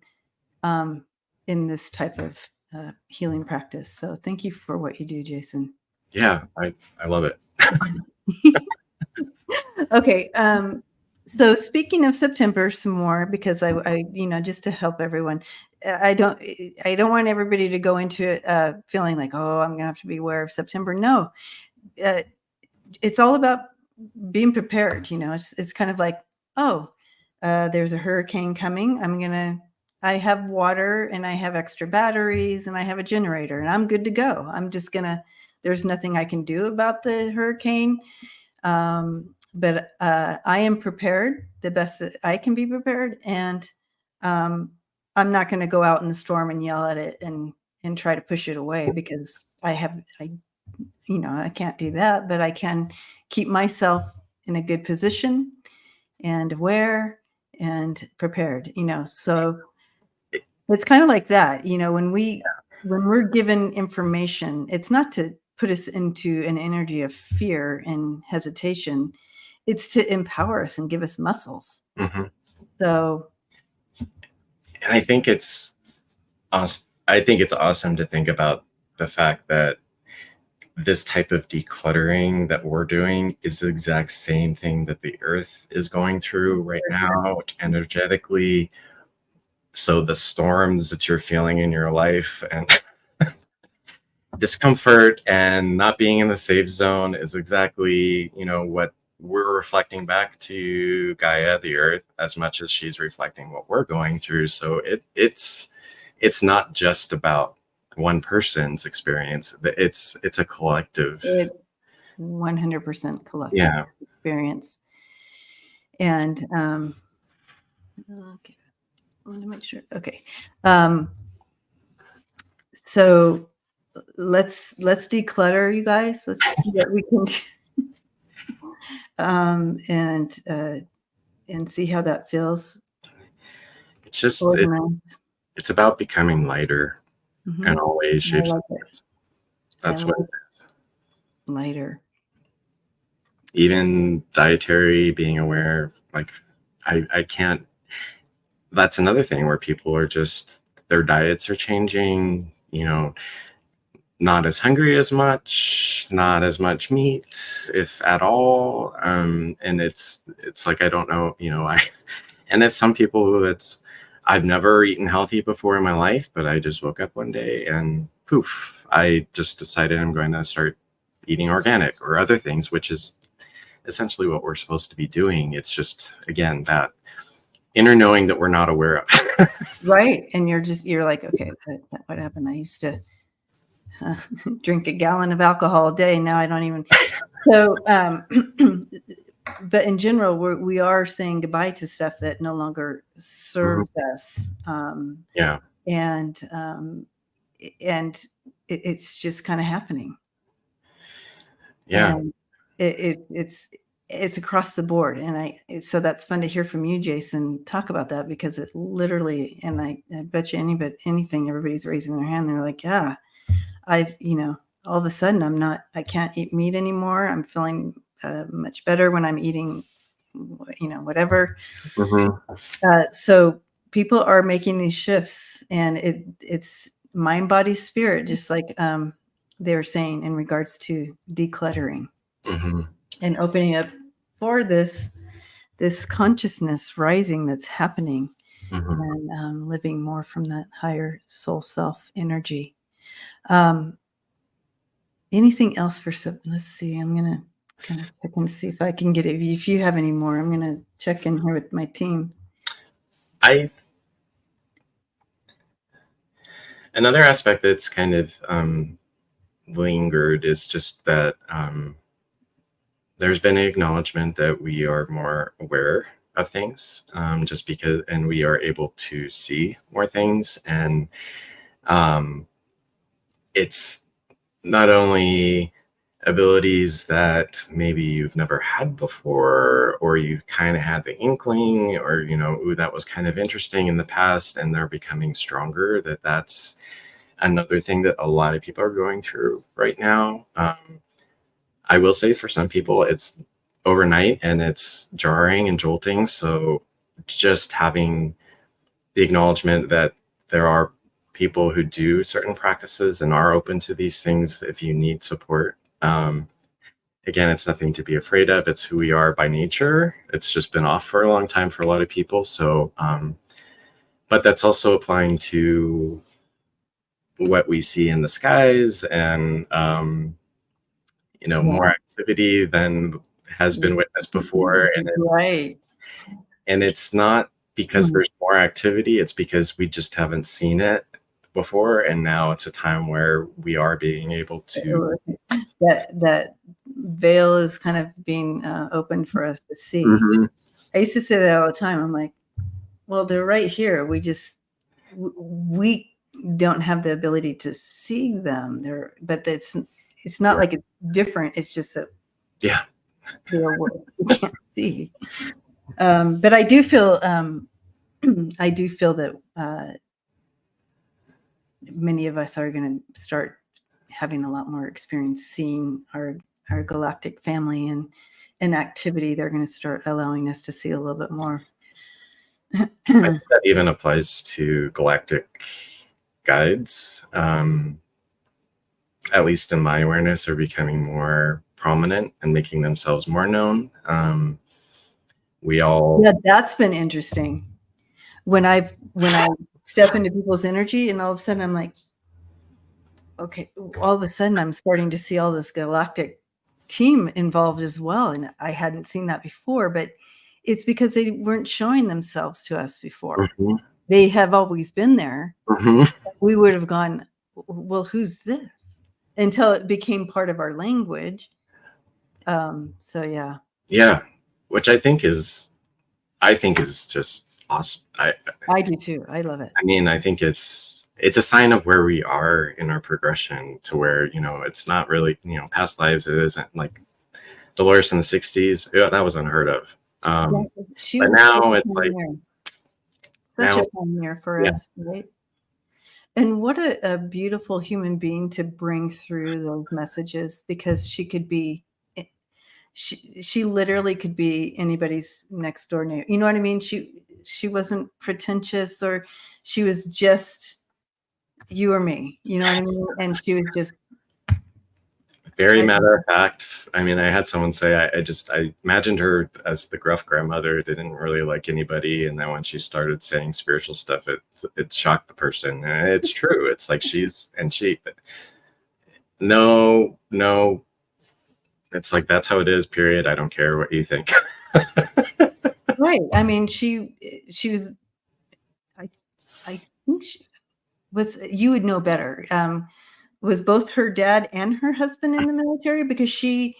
Speaker 1: in this type of healing practice. So thank you for what you do, Jason.
Speaker 2: Yeah, I love it.
Speaker 1: Okay. So speaking of September some more, because I just to help everyone, I don't want everybody to go into it feeling like, oh, I'm going to have to be aware of September. No, it's all about being prepared. You know, it's kind of like, oh, there's a hurricane coming. I have water and I have extra batteries and I have a generator and I'm good to go. There's nothing I can do about the hurricane. But I am prepared the best that I can be prepared. And I'm not going to go out in the storm and yell at it and try to push it away, because I can't do that, but I can keep myself in a good position and aware and prepared, so it's kind of like that, when we're given information, it's not to put us into an energy of fear and hesitation. It's to empower us and give us muscles. So,
Speaker 2: and I think it's awesome. I think it's awesome to think about the fact that this type of decluttering that we're doing is the exact same thing that the earth is going through right now energetically. So the storms that you're feeling in your life and discomfort and not being in the safe zone is exactly, what we're reflecting back to Gaia, the earth, as much as she's reflecting what we're going through. So it's not just about one person's experience. It's a collective.
Speaker 1: It's 100% collective experience. And okay, I want to make sure. Okay, so let's declutter, you guys. Let's see what we can do, and see how that feels.
Speaker 2: It's just it's about becoming lighter in all ways, shapes, and forms. That's what it is.
Speaker 1: Lighter.
Speaker 2: Even dietary, being aware, like I can't. That's another thing where people are just, their diets are changing, not as hungry as much, not as much meat, if at all. And it's like, I don't know, and there's some people who I've never eaten healthy before in my life, but I just woke up one day and poof, I just decided I'm going to start eating organic or other things, which is essentially what we're supposed to be doing. It's just, again, that inner knowing that we're not aware of.
Speaker 1: Right. And you're like, okay, what happened? I used to drink a gallon of alcohol a day. Now I don't even. So, but in general, we are saying goodbye to stuff that no longer serves us.
Speaker 2: Yeah.
Speaker 1: And it's just kind of happening.
Speaker 2: Yeah.
Speaker 1: And it's across the board. And so that's fun to hear from you, Jason, talk about that, because it literally, and I bet you anything, everybody's raising their hand. They're like, yeah, all of a sudden I can't eat meat anymore. I'm feeling much better when I'm eating, whatever. So people are making these shifts, and it's mind, body, spirit, just like they were saying in regards to decluttering and opening up for this consciousness rising that's happening, and living more from that higher soul self energy. Anything else for let's see, I'm gonna kind of check and see if I can get it. If you have any more, I'm gonna check in here with my team.
Speaker 2: Another aspect that's kind of lingered is just that there's been an acknowledgement that we are more aware of things, just because, and we are able to see more things. And it's not only abilities that maybe you've never had before, or you kind of had the inkling, or, ooh, that was kind of interesting in the past, and they're becoming stronger. That's another thing that a lot of people are going through right now. I will say for some people it's overnight and it's jarring and jolting. So just having the acknowledgement that there are people who do certain practices and are open to these things if you need support. Again, it's nothing to be afraid of. It's who we are by nature. It's just been off for a long time for a lot of people. So, but that's also applying to what we see in the skies, and more activity than has been witnessed before. And it's not because there's more activity, it's because we just haven't seen it before, and now it's a time where we are being able to,
Speaker 1: that veil is kind of being opened for us to see. I used to say that all the time. I'm like, well, they're right here. We don't have the ability to see them there, but it's not like it's different. It's just that they're what we can't see. But I do feel that many of us are going to start having a lot more experience seeing our galactic family and activity. They're going to start allowing us to see a little bit more.
Speaker 2: I think that even applies to galactic guides. at least in my awareness, are becoming more prominent and making themselves more known. We all,
Speaker 1: Yeah, that's been interesting. When I step into people's energy, and all of a sudden I'm like, okay, all of a sudden I'm starting to see all this galactic team involved as well, and I hadn't seen that before, but it's because they weren't showing themselves to us before.
Speaker 2: Mhm,
Speaker 1: They have always been there.
Speaker 2: mhm.
Speaker 1: We would have gone, well, who's this? Until it became part of our language. So yeah.
Speaker 2: Yeah, which I think is just awesome.
Speaker 1: I do too. I love it.
Speaker 2: I mean, I think it's a sign of where we are in our progression, to where, it's not really, past lives. It isn't like Dolores in the 60s. Yeah, that was unheard of.
Speaker 1: She
Speaker 2: But
Speaker 1: was
Speaker 2: now it's like,
Speaker 1: such
Speaker 2: now,
Speaker 1: a pioneer for
Speaker 2: yeah,
Speaker 1: us, right? And what a beautiful human being to bring through those messages, because she could be, she literally could be anybody's next door neighbor. You know what I mean? She wasn't pretentious, or she was just you or me. You know what I mean? And she was just,
Speaker 2: very
Speaker 1: I,
Speaker 2: matter of fact. I mean, I had someone say, I imagined her as the gruff grandmother, didn't really like anybody, and then when she started saying spiritual stuff, it shocked the person. And it's true. It's like no, no. It's like, that's how it is. Period. I don't care what you think.
Speaker 1: right. I mean, she was. I think she was. You would know better. Was both her dad and her husband in the military? Because she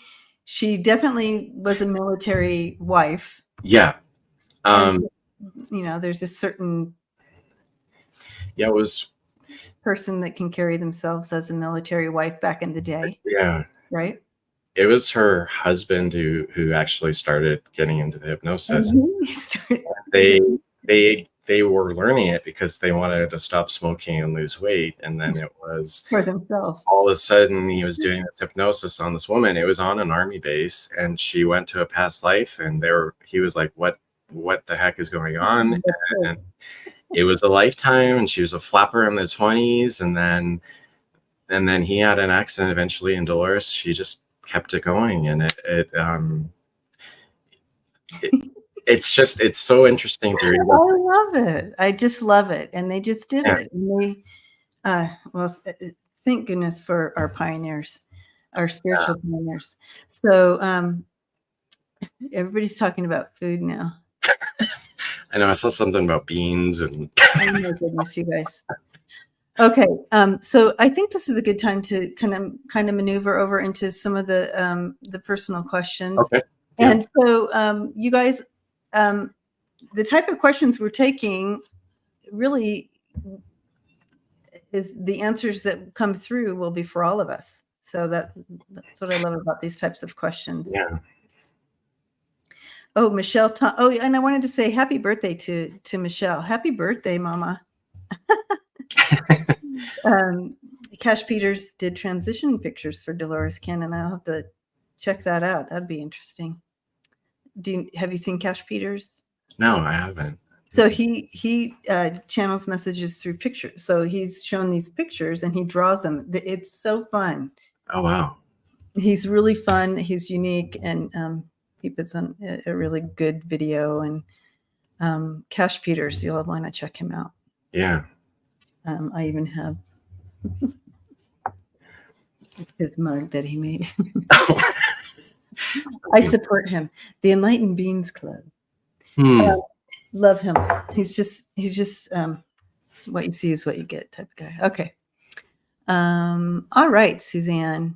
Speaker 1: definitely was a military wife.
Speaker 2: Yeah.
Speaker 1: And there's a certain
Speaker 2: Yeah. It was.
Speaker 1: person that can carry themselves as a military wife back in the day,
Speaker 2: Yeah.
Speaker 1: right?
Speaker 2: It was her husband who actually started getting into the hypnosis. They were learning it because they wanted to stop smoking and lose weight, and then it was
Speaker 1: for themselves.
Speaker 2: all of a sudden he was doing this hypnosis on this woman. It was on an army base, and she went to a past life, and he was like, what the heck is going on? And it was a lifetime, and she was a flapper in the 20s, and then he had an accident eventually, and Dolores, she just kept it going, and it's so interesting to read.
Speaker 1: I love it. I just love it. And they just did it. And well, thank goodness for our pioneers, our spiritual pioneers. So everybody's talking about food now.
Speaker 2: I know, I saw something about beans and
Speaker 1: oh my goodness, you guys. Okay, so I think this is a good time to kind of maneuver over into some of the personal questions.
Speaker 2: Okay. Yeah.
Speaker 1: And so you guys, the type of questions we're taking really is the answers that come through will be for all of us. So that's what I love about these types of questions.
Speaker 2: Yeah.
Speaker 1: Oh, Michelle. Oh, and I wanted to say happy birthday to Michelle. Happy birthday, Mama. Cash Peters did transition pictures for Dolores Cannon. I'll have to check that out. That'd be interesting. Have you seen Cash Peters?
Speaker 2: No, I haven't.
Speaker 1: So he channels messages through pictures. So he's shown these pictures and he draws them. It's so fun.
Speaker 2: Oh, wow.
Speaker 1: He's really fun. He's unique, and he puts on a really good video. And Cash Peters, you'll want to check him out.
Speaker 2: Yeah.
Speaker 1: I even have his mug that he made. I support him. The Enlightened Beans Club. Love him. He's just what you see is what you get type of guy. Okay. All right, Suzanne.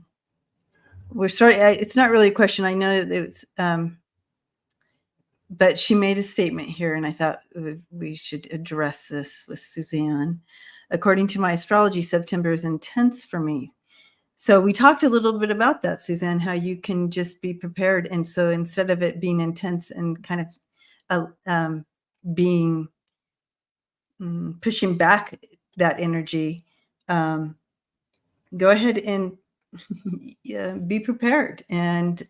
Speaker 1: We're sorry. It's not really a question. I know that it was, but she made a statement here, and I thought we should address this with Suzanne. According to my astrology, September is intense for me. So we talked a little bit about that, Suzanne, how you can just be prepared. And so instead of it being intense and kind of being pushing back that energy, go ahead and be prepared and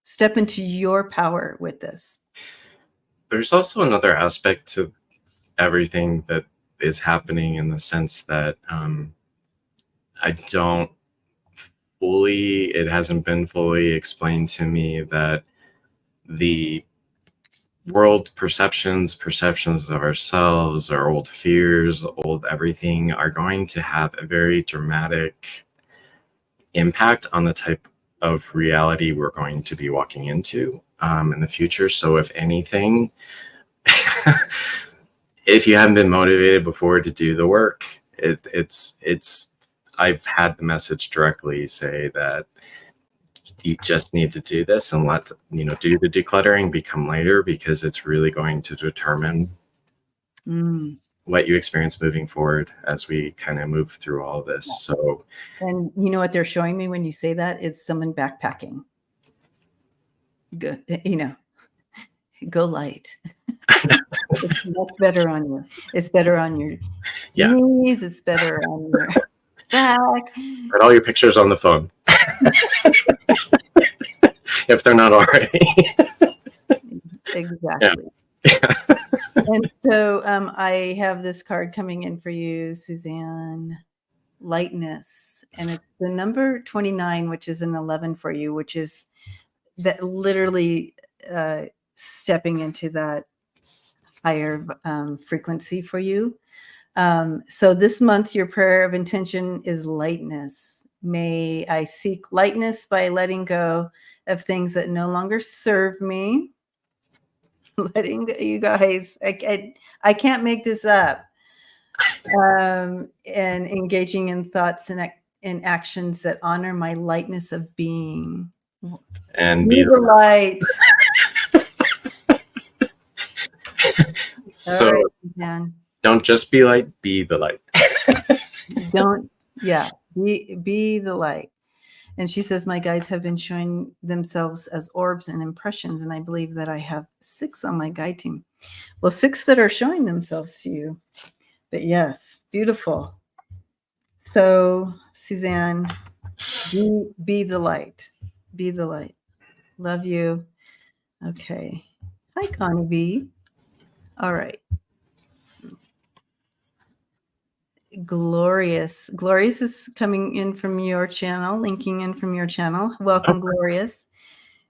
Speaker 1: step into your power with this.
Speaker 2: There's also another aspect to everything that is happening, in the sense that I don't it hasn't been fully explained to me that the world perceptions of ourselves, our old fears, old everything, are going to have a very dramatic impact on the type of reality we're going to be walking into in the future. So if anything, if you haven't been motivated before to do the work, it's I've had the message directly say that you just need to do this and do the decluttering, become lighter, because it's really going to determine what you experience moving forward as we kind of move through all of this. So,
Speaker 1: and you know what they're showing me when you say that is someone backpacking. Good, go light. It's much better on you. It's better on your knees. It's better on your back.
Speaker 2: Put all your pictures on the phone. If they're not already.
Speaker 1: Exactly. Yeah. And so I have this card coming in for you, Suzanne. Lightness. And it's the number 29, which is an 11 for you, which is that literally stepping into that higher frequency for you. So this month, your prayer of intention is lightness. May I seek lightness by letting go of things that no longer serve me. Letting go, you guys, I can't make this up. And engaging in thoughts and actions that honor my lightness of being.
Speaker 2: And
Speaker 1: be the light.
Speaker 2: So
Speaker 1: right,
Speaker 2: don't just be light, be the light.
Speaker 1: Be the light. And she says, my guides have been showing themselves as orbs and impressions, and I believe that I have 6 on my guide team. Well, 6 that are showing themselves to you. But yes, beautiful. So, Suzanne, be the light. Be the light. Love you. Okay. Hi, Connie B. All right. Glorious. Glorious is coming in from your channel, linking in from your channel. Welcome, Glorious.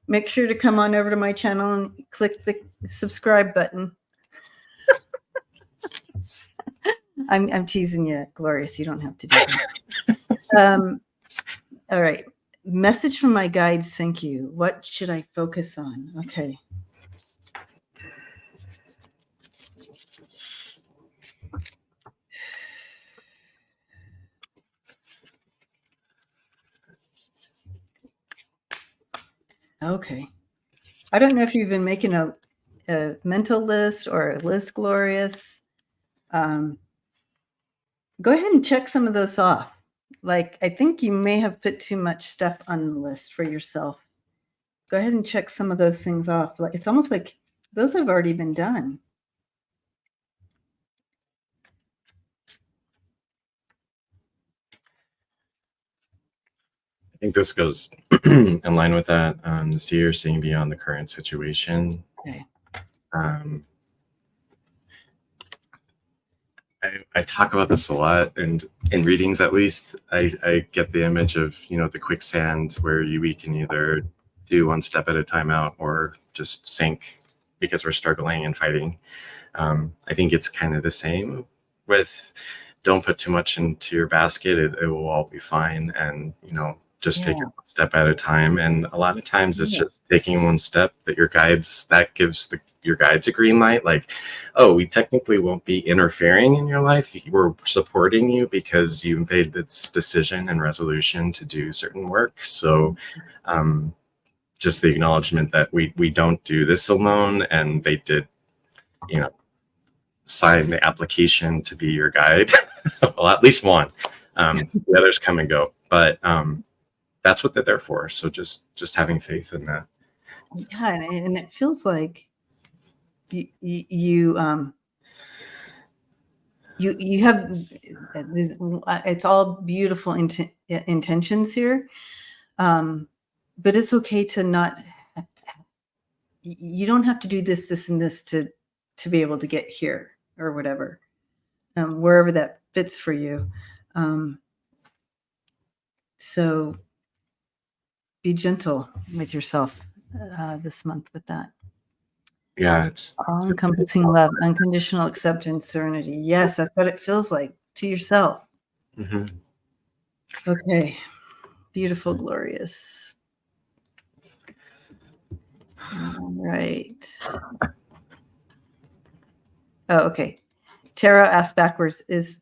Speaker 1: Make sure to come on over to my channel and click the subscribe button. I'm teasing you, Glorious. You don't have to do that. All right. Message from my guides. Thank you. What should I focus on? Okay. Okay. I don't know if you've been making a mental list or a list, Glorious. Go ahead and check some of those off. Like, I think you may have put too much stuff on the list for yourself. Go ahead and check some of those things off. It's almost like those have already been done.
Speaker 2: I think this goes in line with that. The seer seeing beyond the current situation.
Speaker 1: Okay.
Speaker 2: I talk about this a lot, and in readings, at least, I get the image of, the quicksand where we can either do one step at a time out or just sink because we're struggling and fighting. I think it's kind of the same with don't put too much into your basket. It will all be fine. And, just take it one step at a time. And a lot of times it's just taking one step that gives your guides a green light. Like, oh, we technically won't be interfering in your life. We're supporting you because you made this decision and resolution to do certain work. So just the acknowledgement that we don't do this alone, and they did, sign the application to be your guide. Well, at least one. The others come and go. But that's what they're there for. So just having faith in that.
Speaker 1: Yeah, and it feels like you have this, it's all beautiful intentions here, but it's okay to not. You don't have to do this, and this to be able to get here or whatever, wherever that fits for you. So be gentle with yourself this month with that.
Speaker 2: Yeah, it's
Speaker 1: all-encompassing love, unconditional acceptance, serenity. Yes, that's what it feels like to yourself.
Speaker 2: Mhm.
Speaker 1: Okay. Beautiful, glorious. All right. Oh, okay. Tara asked backwards, is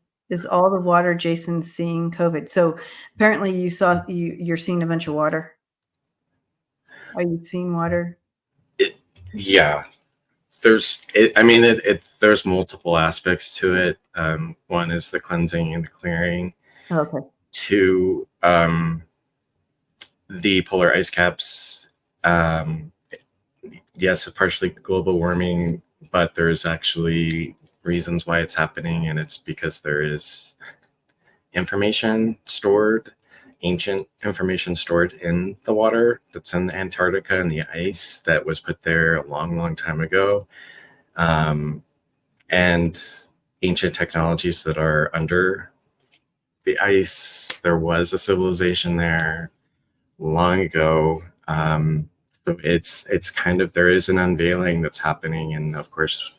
Speaker 1: all the water Jason's seeing COVID? So apparently you're seeing a bunch of water. Are you seeing water?
Speaker 2: Yeah. There's multiple aspects to it. One is the cleansing and the clearing.
Speaker 1: Okay.
Speaker 2: Two, the polar ice caps. Yes, partially global warming, but there's actually reasons why it's happening, and it's because there is information stored, ancient information stored in the water that's in Antarctica and the ice that was put there a long, long time ago. And ancient technologies that are under the ice. There was a civilization there long ago. So it's kind of, there is an unveiling that's happening, and of course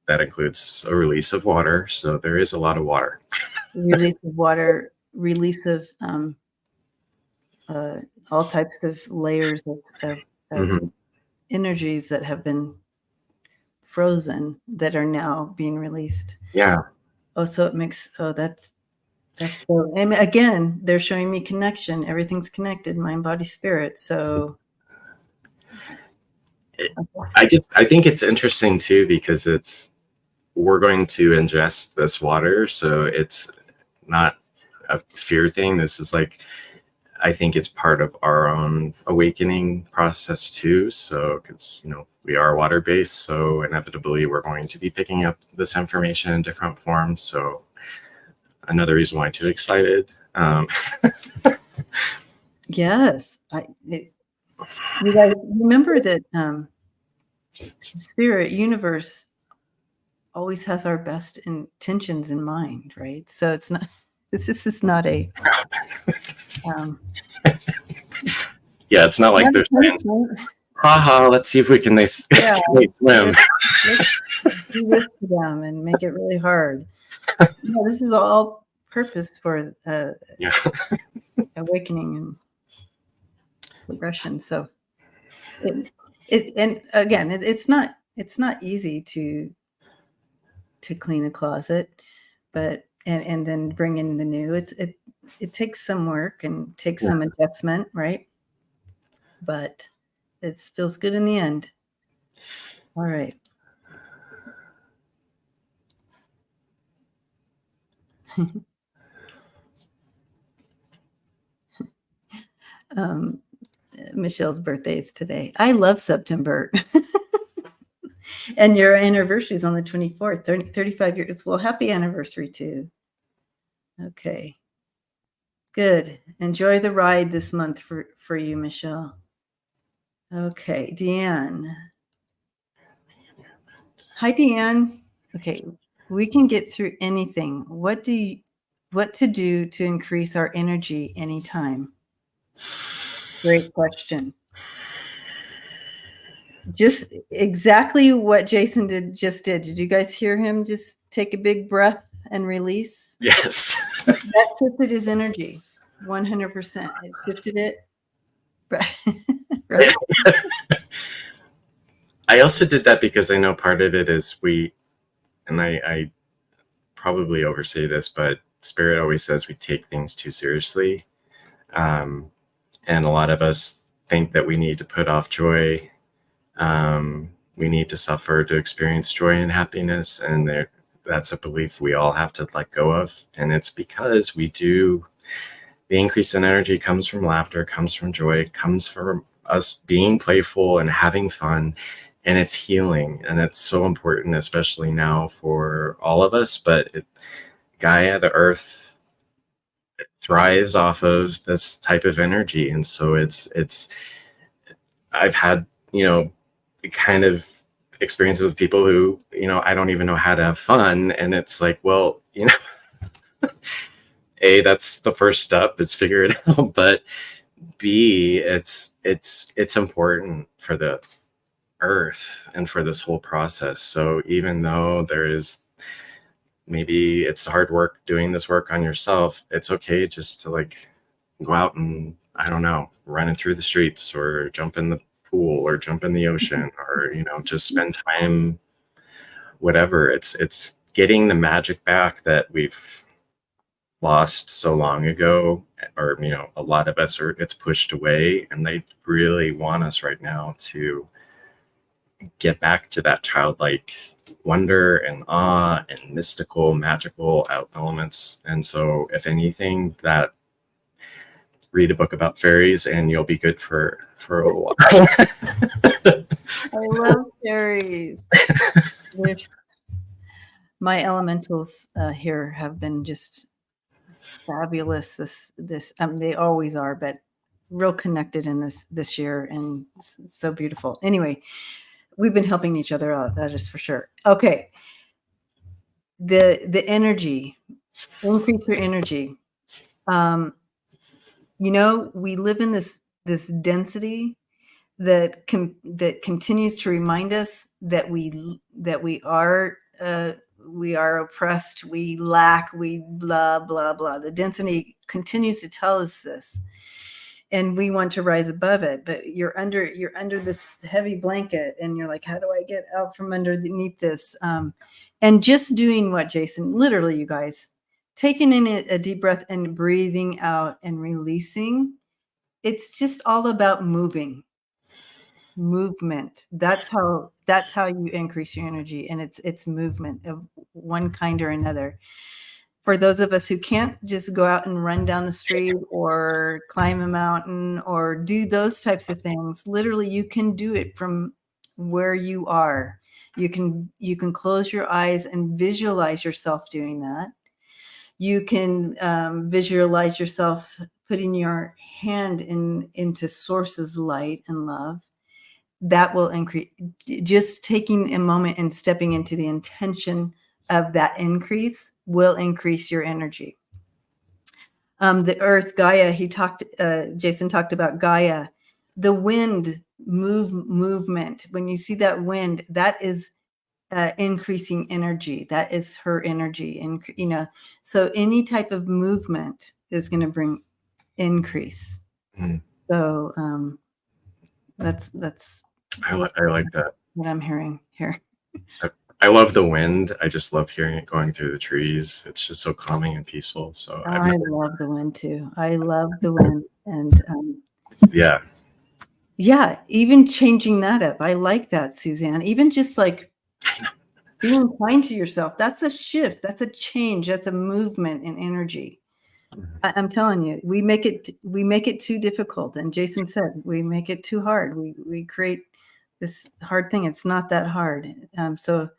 Speaker 2: that includes a release of water. So there is a lot of water.
Speaker 1: Release of water, release of all types of layers of
Speaker 2: Mhm.
Speaker 1: energies that have been frozen that are now being released.
Speaker 2: Yeah.
Speaker 1: Oh, so it makes, that's so, and again, they're showing me connection. Everything's connected, mind, body, spirit. So
Speaker 2: I think it's interesting too, because we're going to ingest this water, so it's not a fear thing. This is like, I think it's part of our own awakening process too. So, because we are water based, so inevitably we're going to be picking up this information in different forms. So another reason why I'm too excited.
Speaker 1: Yes, you guys remember that spirit universe always has our best intentions in mind, right? So it's not. This is not a.
Speaker 2: Yeah, it's not like they're saying, haha, let's see if we can swim.
Speaker 1: Let's do this to them and make it really hard. No, this is all purpose for awakening and progression. So and again, it's not easy to clean a closet, but and then bring in the new. It takes some work and takes some adjustment, right? But it feels good in the end. All right. Michelle's birthday is today. I love September. And your anniversary is on the 24th, 35 years. Well, happy anniversary too. Okay. Good. Enjoy the ride this month for you, Michelle. Okay, Deanne. Hi, Deanne. Okay, we can get through anything. What to do to increase our energy anytime? Great question. Just exactly what Jason just did. Did you guys hear him just take a big breath and release?
Speaker 2: Yes.
Speaker 1: That shifted his energy, 100%. It shifted it. Right.
Speaker 2: I also did that because I know part of it is and I probably oversay this, but Spirit always says we take things too seriously. And a lot of us think that we need to put off joy. We need to suffer to experience joy and happiness. And that's a belief we all have to let go of. And it's because the increase in energy comes from laughter, comes from joy, comes from us being playful and having fun. And it's healing. And it's so important, especially now for all of us. But Gaia, the earth, thrives off of this type of energy. And so I've had, kind of experiences with people who, I don't even know how to have fun. And it's like, well, that's the first step, is figure it out. But B, it's important for the earth and for this whole process. So even though there is, maybe it's hard work doing this work on yourself, it's okay just to like go out and, I don't know, running through the streets or jump in the pool or jump in the ocean, or, you know, just spend time, whatever. It's getting the magic back that we've lost so long ago, or, you know, a lot of us it's pushed away, and they really want us right now to get back to that childlike wonder and awe and mystical, magical elements. And so if anything, that read a book about fairies and you'll be good for a while.
Speaker 1: I love fairies. My elementals here have been just fabulous. They always are, but real connected in this year, and so beautiful. Anyway, we've been helping each other out. That is for sure. Okay. The energy, increase your energy. You know, we live in this density that continues to remind us that we are oppressed, we lack, we blah blah blah. The density continues to tell us this, and we want to rise above it. But you're under this heavy blanket, and you're like, how do I get out from underneath this? And just doing what, Jason? Literally, you guys, taking in a deep breath and breathing out and releasing. It's just all about movement. That's how you increase your energy, and it's movement of one kind or another. For those of us who can't just go out and run down the street or climb a mountain or do those types of things, literally you can do it from where you are. You can close your eyes and visualize yourself doing that. You can visualize yourself putting your hand into source's light and love. That will increase. Just taking a moment and stepping into the intention of that increase will increase your energy. The earth, Gaia, Jason talked about Gaia. The wind movement. When you see that wind, that is increasing energy. That is her energy. And, you know, so any type of movement is going to bring increase. So that's
Speaker 2: I like that.
Speaker 1: What I'm hearing here.
Speaker 2: I love the wind. I just love hearing it going through the trees. It's just so calming and peaceful. So
Speaker 1: I love the wind too. I love the wind. And yeah, even changing that up. I like that, Suzanne. Even just like being kind to yourself. That's a shift. That's a change. That's a movement in energy. I'm telling you, we make it too difficult. And Jason said, we make it too hard. We create this hard thing. It's not that hard. So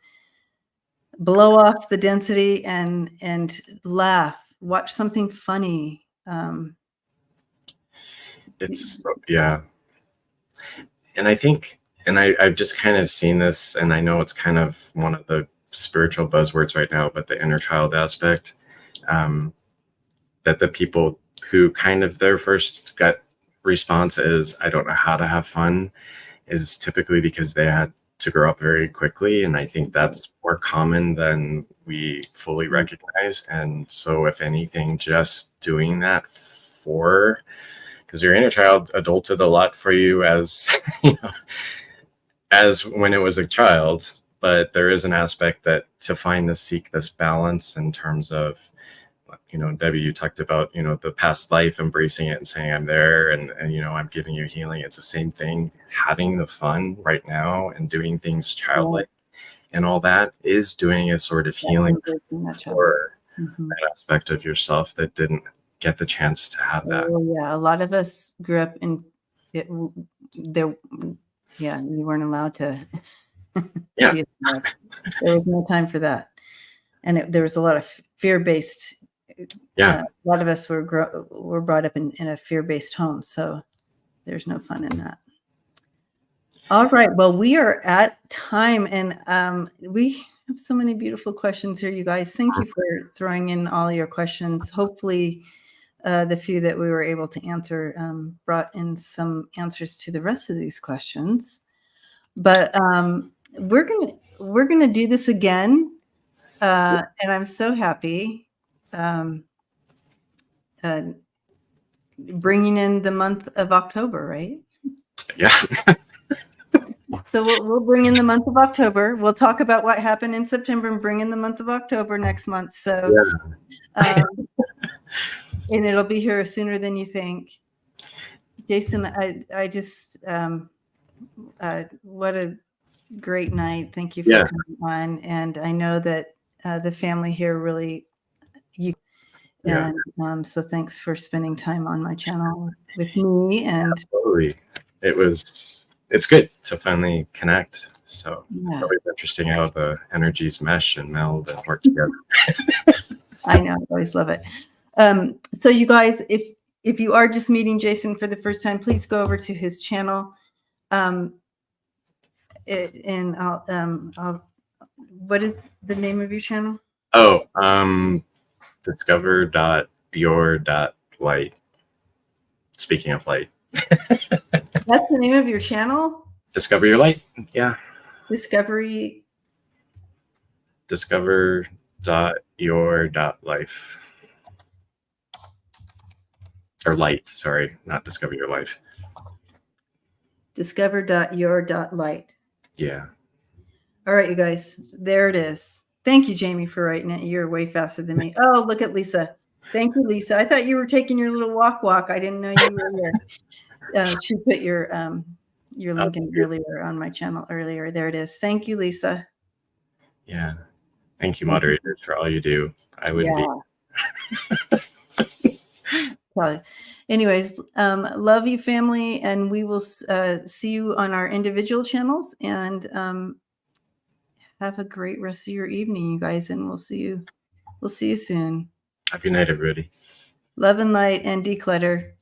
Speaker 1: blow off the density and laugh. Watch something funny.
Speaker 2: It's and I think, and I've just kind of seen this, and I know it's kind of one of the spiritual buzzwords right now, but the inner child aspect, that the people who kind of their first gut response is, I don't know how to have fun, is typically because they had to grow up very quickly. And I think that's more common than we fully recognize. And so if anything, just doing that because your inner child adulted a lot for you as, you know, as when it was a child, but there is an aspect that to seek this balance in terms of, you know, Debbie, you talked about, you know, the past life, embracing it and saying I'm there, and you know, I'm giving you healing. It's the same thing. Having the fun right now and doing things childlike and all that is doing a sort of healing for that aspect of yourself that didn't get the chance to have that.
Speaker 1: Oh, yeah, a lot of us grew up in it. You weren't allowed to.
Speaker 2: Yeah,
Speaker 1: there was no time for that, and there was a lot of fear-based.
Speaker 2: Yeah,
Speaker 1: a lot of us were brought up in a fear-based home, so there's no fun in that. All right, well, we are at time, and we have so many beautiful questions here, you guys. Thank you for throwing in all your questions. Hopefully, the few that we were able to answer brought in some answers to the rest of these questions. But we're gonna do this again, and I'm so happy. Bringing in the month of October, right?
Speaker 2: Yeah.
Speaker 1: So we'll bring in the month of October. We'll talk about what happened in September and bring in the month of October next month. So, and it'll be here sooner than you think. Jason, I just, what a great night. Thank you for coming on. And I know that the family here really, and so thanks for spending time on my channel with me. And
Speaker 2: absolutely. It's good to finally connect. So it's always interesting how the energies mesh and meld and work together.
Speaker 1: I know, I always love it. So you guys, if you are just meeting Jason for the first time, please go over to his channel. And I'll what is the name of your channel?
Speaker 2: Oh, discover.your.light. Speaking of light.
Speaker 1: That's the name of your channel?
Speaker 2: Discover Your Light. Yeah. Discover.your.life. Or light, sorry, not Discover Your Life.
Speaker 1: Discover.your.light.
Speaker 2: Yeah.
Speaker 1: All right, you guys, there it is. Thank you, Jamie, for writing it. You're way faster than me. Oh, look at Lisa. Thank you, Lisa. I thought you were taking your little walk. I didn't know you were here. She put your link in earlier on my channel earlier. There it is. Thank you, Lisa.
Speaker 2: Yeah. Thank you, moderators, for all you do. I would
Speaker 1: be. Well, anyways, love you, family, and we will see you on our individual channels. And have a great rest of your evening, you guys, and we'll see you soon.
Speaker 2: Happy night, everybody.
Speaker 1: Love and light and declutter.